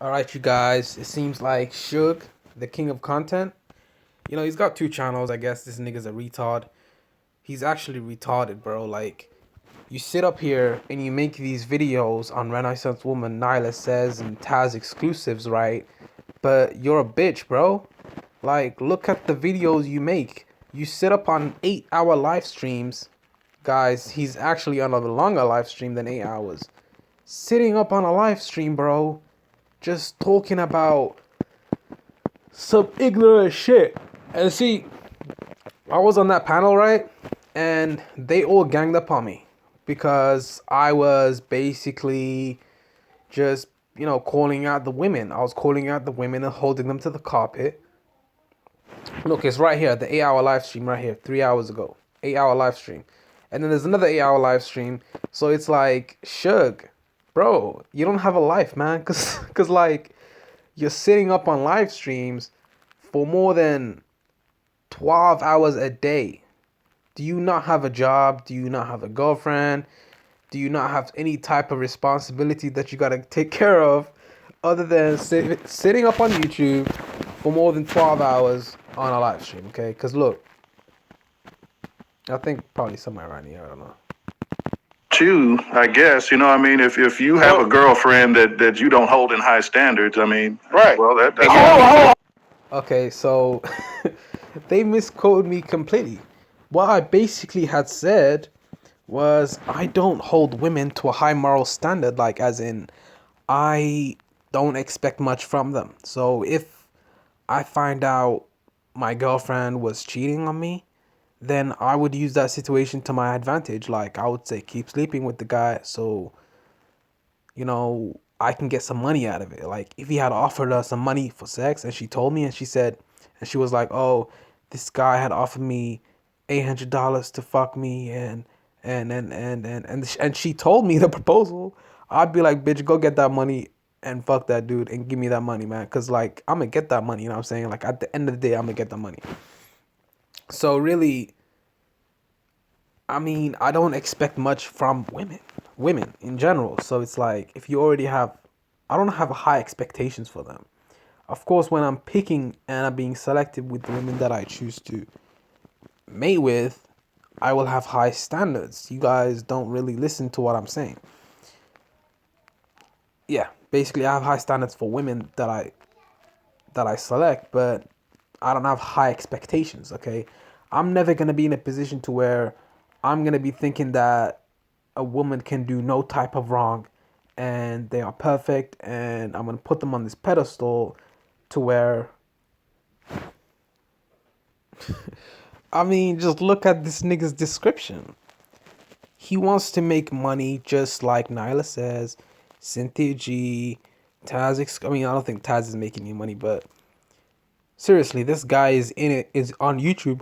All right, you guys. It seems like Suge, the king of content. He's got two channels. I guess this nigga's a retard. He's actually retarded, bro. Like, you sit up here and you make these videos on Renaissance Woman, Nylah Says, and Taz exclusives, right? But you're a bitch, bro. Like, look at the videos you make. You sit up on 8-hour live streams. Guys, he's actually on a longer live stream than 8 hours. Sitting up on a live stream, bro, just talking about some ignorant shit. And see, I was on that panel, right? And they all ganged up on me because I was basically just, calling out the women. I was calling out the women and holding them to the carpet. Look, it's right here, the 8-hour live stream right here, 3 hours ago. 8-hour live stream. And then there's another 8-hour live stream. So it's like, Suge, bro, you don't have a life, man. Cause like, you're sitting up on live streams for more than 12 hours a day. Do you not have a job? Do you not have a girlfriend? Do you not have any type of responsibility that you gotta take care of other than sitting up on YouTube for more than 12 hours on a live stream, okay? Because look, I think probably somewhere around here, I don't know. You, I guess, if you have a girlfriend that you don't hold in high standards, right. Well, that's... Okay, so they misquoted me completely. What I basically had said was I don't hold women to a high moral standard, like as in I don't expect much from them. So if I find out my girlfriend was cheating on me, then I would use that situation to my advantage. Like I would say keep sleeping with the guy so I can get some money out of it. Like if he had offered her some money for sex and she told me and she said and she was like, "Oh, this guy had offered me $800 to fuck me and she told me the proposal," I'd be like, "Bitch, go get that money and fuck that dude and give me that money, man, cuz like I'm going to get that money, you know what I'm saying? Like at the end of the day, I'm going to get the money." So really, I don't expect much from women in general. So it's like if you already have, I don't have high expectations for them. Of course, when I'm picking and I'm being selective with the women that I choose to mate with, I will have high standards. You guys don't really listen to what I'm saying. Yeah, basically, I have high standards for women that I select, but I don't have high expectations, okay? I'm never going to be in a position to where I'm going to be thinking that a woman can do no type of wrong and they are perfect and I'm going to put them on this pedestal to where just look at this nigga's description. He wants to make money just like Nylah Says, Cynthia G, Taz. I don't think Taz is making any money, but seriously, this guy is on YouTube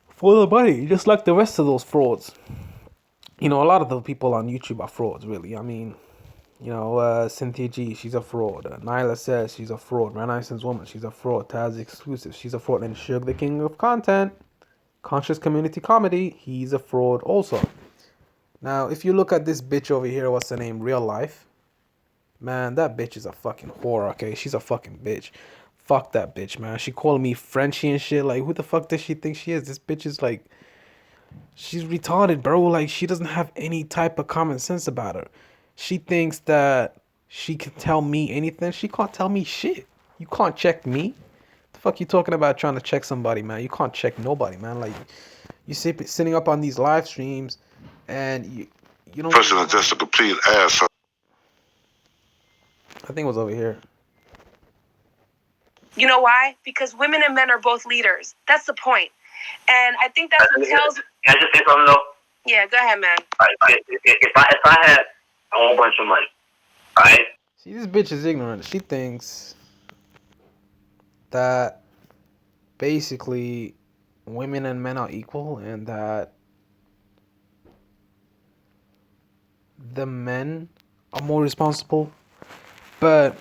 for the money, just like the rest of those frauds. A lot of the people on YouTube are frauds, really. Cynthia G, she's a fraud. Nylah Says, she's a fraud. Renaissance Woman, she's a fraud. Taz Exclusive, she's a fraud. And Suge, the king of content, conscious community comedy, he's a fraud also. Now, if you look at this bitch over here, what's her name, Real Life, man, that bitch is a fucking whore, okay? She's a fucking bitch. Fuck that bitch, man. She calling me Frenchie and shit. Like, who the fuck does she think she is? This bitch is like, she's retarded, bro. Like, she doesn't have any type of common sense about her. She thinks that she can tell me anything. She can't tell me shit. You can't check me. The fuck you talking about trying to check somebody, man? You can't check nobody, man. Like, you sitting up on these live streams and you don't... Person is just a complete asshole. I think it was over here. You know why? Because women and men are both leaders. That's the point. And I think that's what tells... Can I just say something though? Yeah, go ahead, man. If I had a whole bunch of money, alright? See, this bitch is ignorant. She thinks that basically women and men are equal and that the men are more responsible. But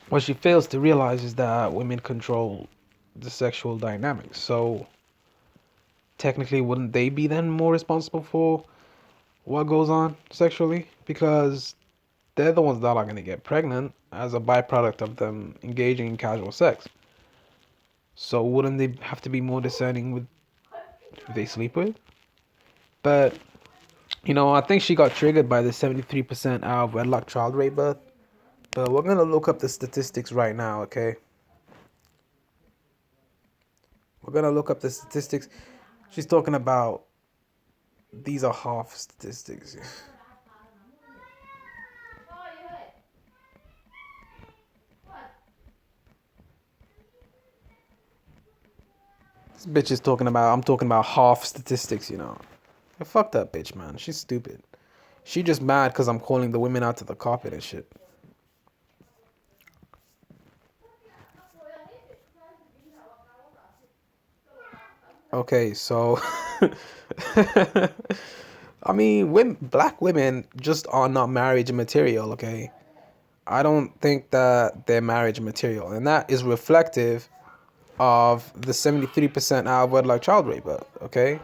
what she fails to realize is that women control the sexual dynamics. So technically, wouldn't they be then more responsible for what goes on sexually? Because they're the ones that are going to get pregnant as a byproduct of them engaging in casual sex. So wouldn't they have to be more discerning with who they sleep with? But, I think she got triggered by the 73% out of wedlock child rate birth. But we're going to look up the statistics right now, okay? We're going to look up the statistics. She's talking about these are half statistics. This bitch is talking about, I'm talking about half statistics. Fuck that bitch, man. She's stupid. She just mad because I'm calling the women out to the carpet and shit. Okay, so I mean, black women just are not marriage material, okay? I don't think that they're marriage material, and that is reflective of the 73% out of wedlock child rate birth, okay?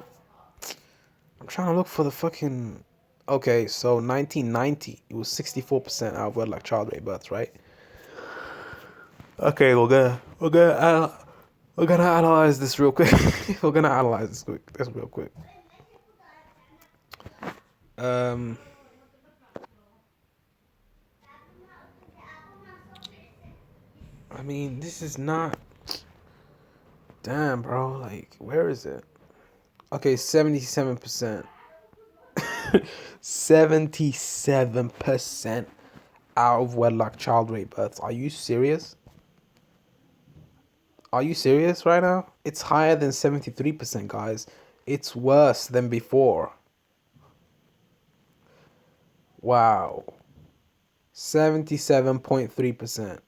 I'm trying to look for the fucking... Okay, so 1990, it was 64% out of wedlock child rate births, right? Okay, we're gonna analyze this real quick. We're gonna analyze this real quick. Um, I mean, this is not. Damn, bro. Like, where is it? Okay, 77%. 77% out of wedlock child rate births. Are you serious? Are you serious right now? It's higher than 73%, guys. It's worse than before. Wow. 77.3%.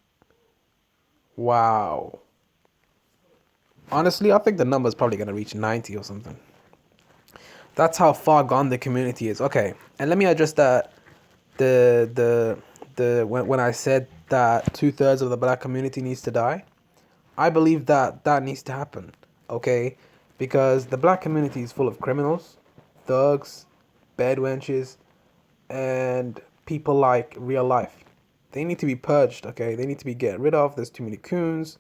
Wow. Honestly, I think the number's probably going to reach 90 or something. That's how far gone the community is. Okay, and let me address that. When I said that 2/3 of the black community needs to die, I believe that that needs to happen. Okay, because the black community is full of criminals, thugs, bed wenches, and people like real life. They need to be purged. Okay, they need to be get rid of. There's too many coons.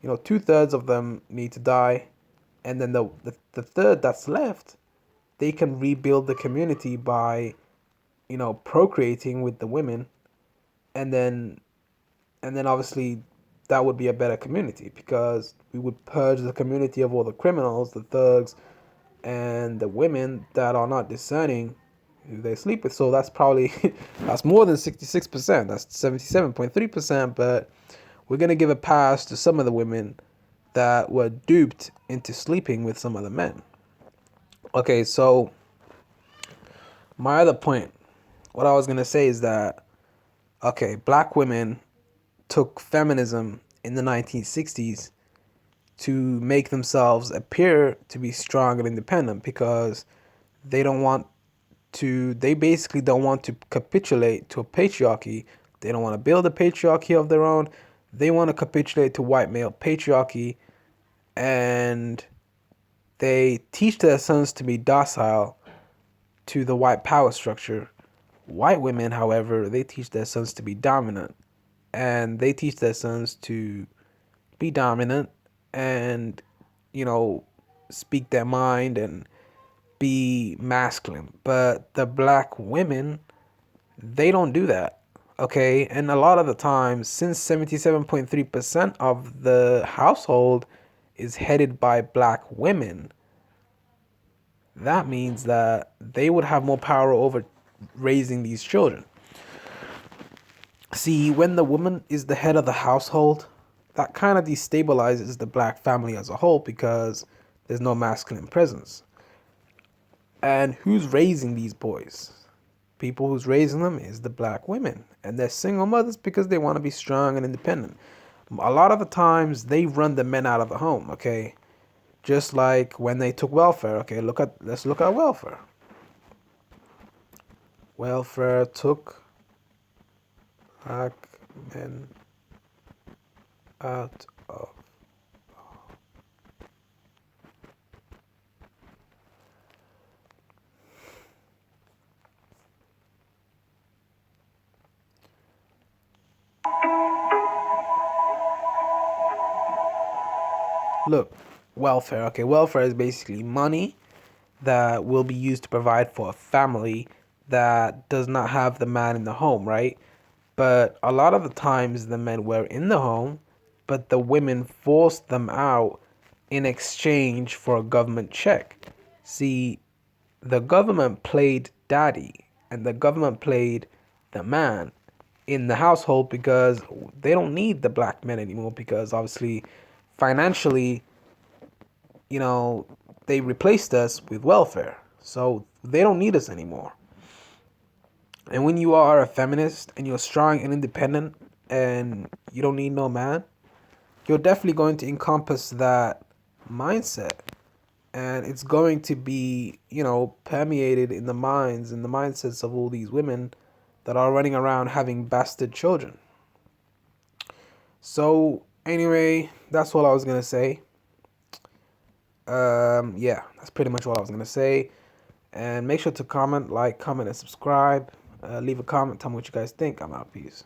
2/3 of them need to die, and then the third that's left, they can rebuild the community by procreating with the women, and then obviously that would be a better community because we would purge the community of all the criminals, the thugs, and the women that are not discerning who they sleep with. So that's probably that's more than 66%. That's 77.3%. But we're gonna give a pass to some of the women that were duped into sleeping with some of the men. Okay, so my other point, what I was gonna say is that, okay, black women took feminism in the 1960s to make themselves appear to be strong and independent because they basically don't want to capitulate to a patriarchy. They don't want to build a patriarchy of their own. They want to capitulate to white male patriarchy, and they teach their sons to be docile to the white power structure. White women, however, they teach their sons to be dominant, and they teach their sons to be dominant and, speak their mind and be masculine. But the black women, they don't do that. Okay, and a lot of the time, since 77.3% of the household is headed by black women, that means that they would have more power over raising these children. See, when the woman is the head of the household, that kind of destabilizes the black family as a whole because there's no masculine presence. And who's raising these boys? People who's raising them is the black women. And they're single mothers because they want to be strong and independent. A lot of the times, they run the men out of the home, okay? Just like when they took welfare, okay? Let's look at welfare. Welfare took black men out of... Look, welfare. Okay, welfare is basically money that will be used to provide for a family that does not have the man in the home, right? But a lot of the times the men were in the home, but the women forced them out in exchange for a government check. See, the government played daddy and the government played the man in the household because they don't need the black men anymore because obviously financially, you know, they replaced us with welfare. So they don't need us anymore. And when you are a feminist and you're strong and independent and you don't need no man, you're definitely going to encompass that mindset. And it's going to be, permeated in the minds and the mindsets of all these women that are running around having bastard children. So, anyway, that's all I was going to say. Yeah, that's pretty much all I was going to say. And make sure to comment, and subscribe. Leave a comment, tell me what you guys think. I'm out. Peace.